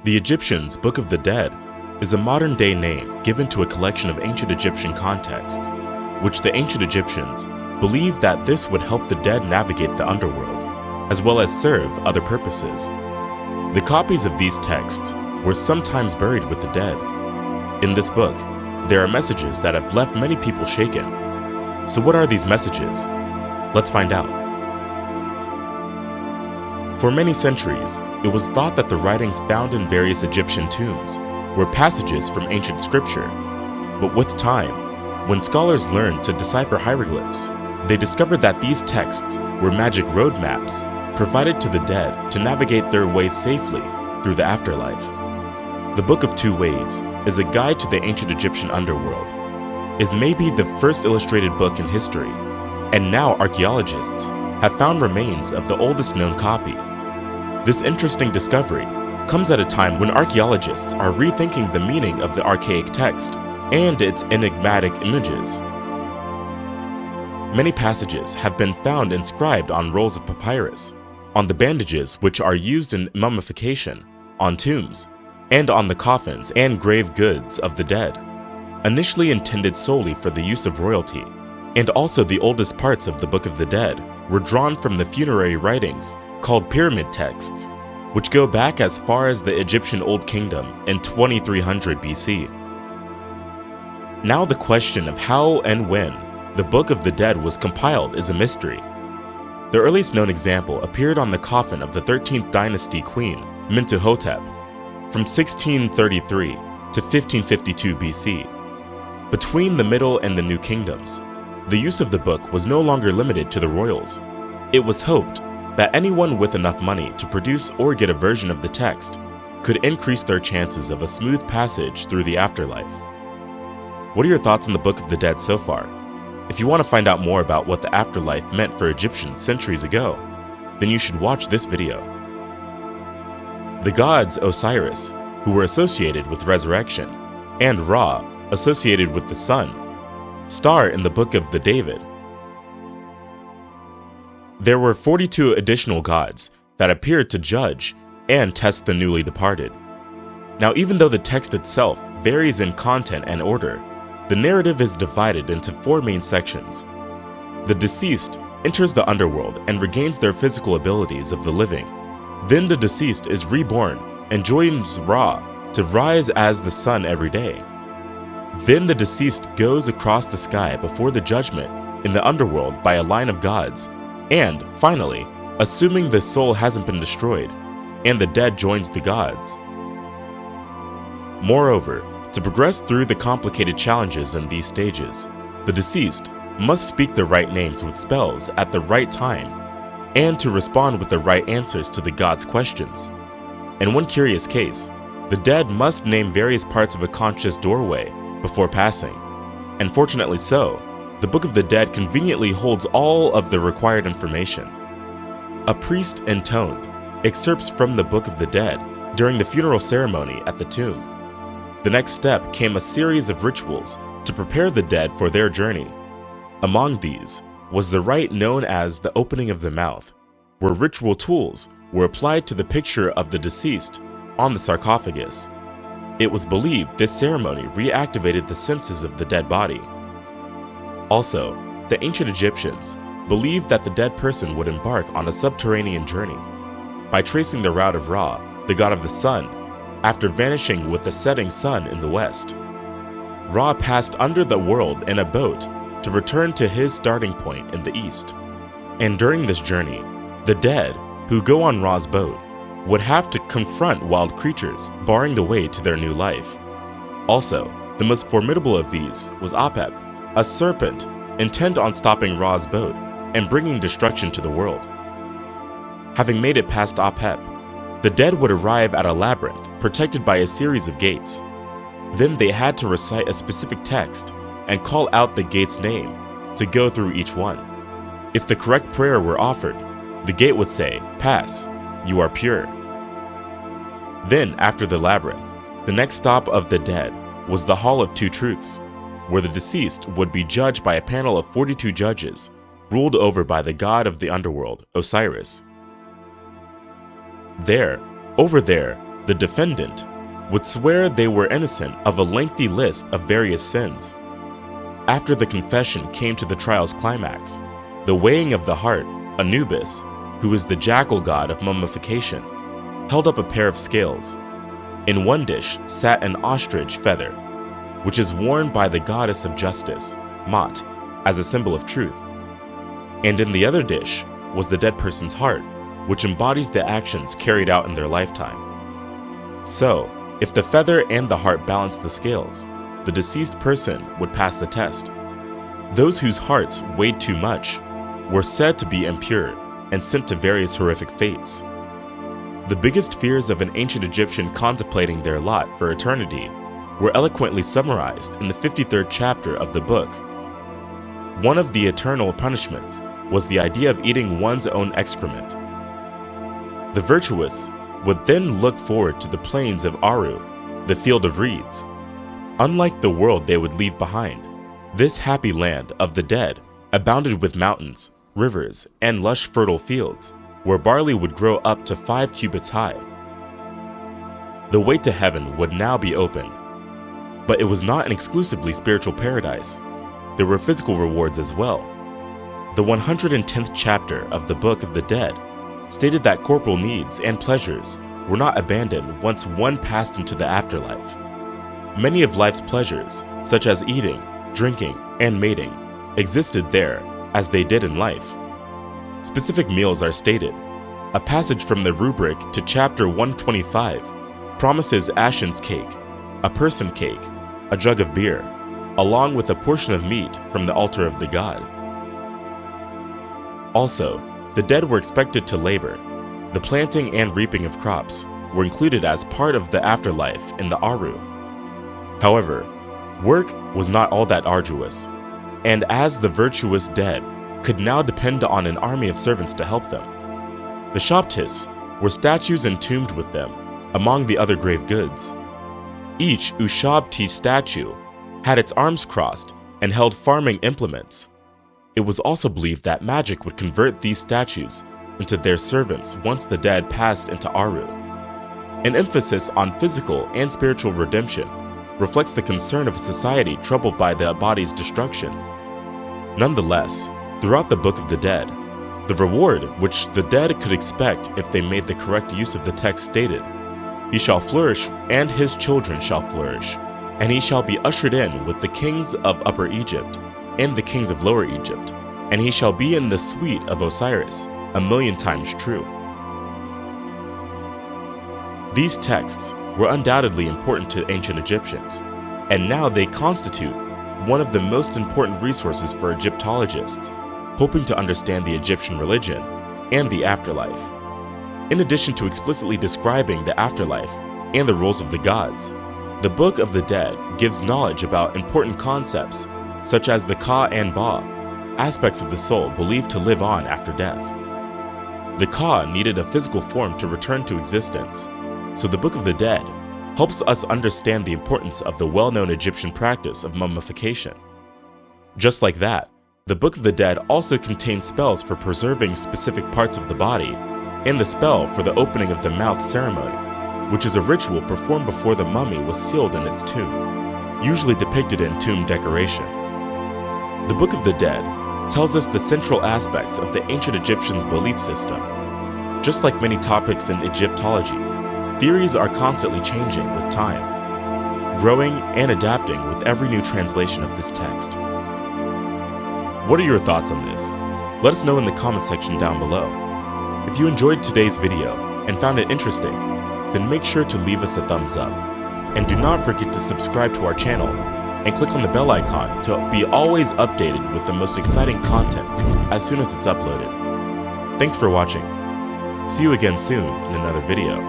The Egyptians' Book of the Dead is a modern-day name given to a collection of ancient Egyptian contexts, which the ancient Egyptians believed that this would help the dead navigate the underworld, as well as serve other purposes. The copies of these texts were sometimes buried with the dead. In this book, there are messages that have left many people shaken. So what are these messages? Let's find out. For many centuries, it was thought that the writings found in various Egyptian tombs were passages from ancient scripture. But with time, when scholars learned to decipher hieroglyphs, they discovered that these texts were magic roadmaps provided to the dead to navigate their way safely through the afterlife. The Book of Two Ways is a guide to the ancient Egyptian underworld. It is maybe the first illustrated book in history, and now archaeologists have found remains of the oldest known copy. This interesting discovery comes at a time when archaeologists are rethinking the meaning of the archaic text and its enigmatic images. Many passages have been found inscribed on rolls of papyrus, on the bandages which are used in mummification, on tombs, and on the coffins and grave goods of the dead, initially intended solely for the use of royalty. And also the oldest parts of the Book of the Dead were drawn from the funerary writings called pyramid texts, which go back as far as the Egyptian Old Kingdom in 2300 BC. Now the question of how and when the Book of the Dead was compiled is a mystery. The earliest known example appeared on the coffin of the 13th dynasty queen, Mentuhotep, from 1633 to 1552 BC. Between the Middle and the New Kingdoms, the use of the book was no longer limited to the royals. It was hoped that anyone with enough money to produce or get a version of the text could increase their chances of a smooth passage through the afterlife. What are your thoughts on the Book of the Dead so far? If you want to find out more about what the afterlife meant for Egyptians centuries ago, then you should watch this video. The gods Osiris, who were associated with resurrection, and Ra, associated with the sun, star in the Book of the David. There were 42 additional gods that appeared to judge and test the newly departed. Now, even though the text itself varies in content and order, the narrative is divided into four main sections. The deceased enters the underworld and regains their physical abilities of the living. Then the deceased is reborn and joins Ra to rise as the sun every day. Then the deceased goes across the sky before the judgment in the underworld by a line of gods, and finally, assuming the soul hasn't been destroyed, and the dead joins the gods. Moreover, to progress through the complicated challenges in these stages, the deceased must speak the right names with spells at the right time, and to respond with the right answers to the gods' questions. In one curious case, the dead must name various parts of a conscious doorway before passing. And fortunately so, the Book of the Dead conveniently holds all of the required information. A priest intoned excerpts from the Book of the Dead during the funeral ceremony at the tomb. The next step came a series of rituals to prepare the dead for their journey. Among these was the rite known as the opening of the mouth, where ritual tools were applied to the picture of the deceased on the sarcophagus. It was believed this ceremony reactivated the senses of the dead body. Also, the ancient Egyptians believed that the dead person would embark on a subterranean journey by tracing the route of Ra, the god of the sun, after vanishing with the setting sun in the west. Ra passed under the world in a boat to return to his starting point in the east. And during this journey, the dead, who go on Ra's boat, would have to confront wild creatures, barring the way to their new life. Also, the most formidable of these was Apep, a serpent intent on stopping Ra's boat and bringing destruction to the world. Having made it past Apep, the dead would arrive at a labyrinth protected by a series of gates. Then they had to recite a specific text and call out the gate's name to go through each one. If the correct prayer were offered, the gate would say, "Pass, you are pure." Then, after the labyrinth, the next stop of the dead was the Hall of Two Truths, where the deceased would be judged by a panel of 42 judges, ruled over by the god of the underworld, Osiris. Over there, the defendant would swear they were innocent of a lengthy list of various sins. After the confession came to the trial's climax, the weighing of the heart, Anubis, who is the jackal god of mummification, held up a pair of scales. In one dish sat an ostrich feather, which is worn by the goddess of justice, Mat, as a symbol of truth. And in the other dish was the dead person's heart, which embodies the actions carried out in their lifetime. So, if the feather and the heart balanced the scales, the deceased person would pass the test. Those whose hearts weighed too much were said to be impure and sent to various horrific fates. The biggest fears of an ancient Egyptian contemplating their lot for eternity were eloquently summarized in the 53rd chapter of the book. One of the eternal punishments was the idea of eating one's own excrement. The virtuous would then look forward to the plains of Aru, the field of reeds. Unlike the world they would leave behind, this happy land of the dead abounded with mountains, rivers, and lush fertile fields, where barley would grow up to 5 cubits high. The way to heaven would now be open, but it was not an exclusively spiritual paradise. There were physical rewards as well. The 110th chapter of the Book of the Dead stated that corporal needs and pleasures were not abandoned once one passed into the afterlife. Many of life's pleasures, such as eating, drinking, and mating, existed there as they did in life. Specific meals are stated. A passage from the rubric to chapter 125 promises Ashen's cake, a person cake, a jug of beer, along with a portion of meat from the altar of the god. Also, the dead were expected to labor. The planting and reaping of crops were included as part of the afterlife in the Aru. However, work was not all that arduous, and as the virtuous dead could now depend on an army of servants to help them. The Shabtis were statues entombed with them, among the other grave goods. Each Ushabti statue had its arms crossed and held farming implements. It was also believed that magic would convert these statues into their servants once the dead passed into Aru. An emphasis on physical and spiritual redemption reflects the concern of a society troubled by the body's destruction. Nonetheless, throughout the Book of the Dead, the reward which the dead could expect if they made the correct use of the text stated, "He shall flourish, and his children shall flourish, and he shall be ushered in with the kings of Upper Egypt and the kings of Lower Egypt, and he shall be in the suite of Osiris, 1,000,000 times true." These texts were undoubtedly important to ancient Egyptians, and now they constitute one of the most important resources for Egyptologists hoping to understand the Egyptian religion and the afterlife. In addition to explicitly describing the afterlife and the roles of the gods, the Book of the Dead gives knowledge about important concepts such as the Ka and Ba, aspects of the soul believed to live on after death. The Ka needed a physical form to return to existence, so the Book of the Dead helps us understand the importance of the well-known Egyptian practice of mummification. Just like that, the Book of the Dead also contains spells for preserving specific parts of the body, and the spell for the opening of the mouth ceremony, which is a ritual performed before the mummy was sealed in its tomb, usually depicted in tomb decoration. The Book of the Dead tells us the central aspects of the ancient Egyptians' belief system. Just like many topics in Egyptology, theories are constantly changing with time, growing and adapting with every new translation of this text. What are your thoughts on this? Let us know in the comment section down below. If you enjoyed today's video and found it interesting, then make sure to leave us a thumbs up. And do not forget to subscribe to our channel and click on the bell icon to be always updated with the most exciting content as soon as it's uploaded. Thanks for watching. See you again soon in another video.